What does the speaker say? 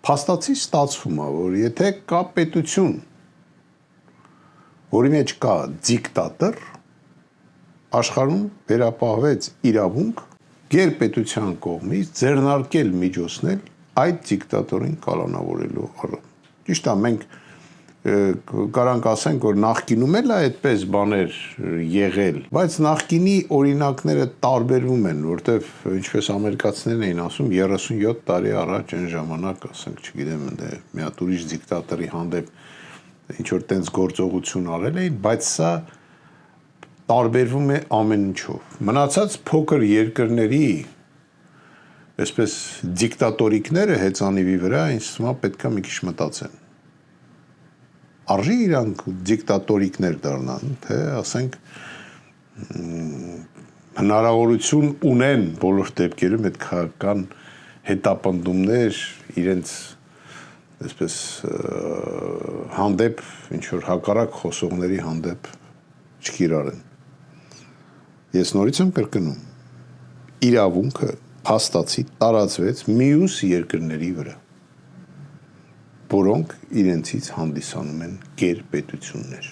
փաստացի ստացվում է, որ եթե կա պետություն, որի մեջ կա դիկտատոր, աշխարհում վերապահվեց իրավունք գերպետության կողմից ձեռնարկել միջոցներ այդ դիկտատորին կալանավորելու առում։ Ճիշտ է, մենք կարանք ասենք, որ նախկինում էլ այդպես բաներ եղել, բայց նախկինի օրինակները տարբերվում են, որտեվ ինչպես ամերիկացիներն էին ասում 37 տարի առաջ այն ժամանակ, ասենք, չգիտեմ, մի հատ ուրիշ դիկտատորի հանդեպ ինչ որ տենց գործողություն արել էին, բայց սա տարբերվում է ամեն ինչով։ Մնացած փոքր երկրների այսպես դիկտատորիկները հեծանիվի վրա ինձ թվում է պետք է մի քիչ մտածեն։ Արժի իրանք դիկտատորիկներ դառնան, թե ասենք հնարավորություն ունեն բոլոր դեպքերում այդ քաղաքական հետապնդումներ իրենց այսպես հանդեպ ինչ որ հակառակ խոսողների հանդեպ չկիրառեն։ Ես նորից եմ կրկնում, իրավունքը փաստացի տարածվեց մյուս երկրների վրա, որոնք իրենցից հանդիսանում են գերպետություններ։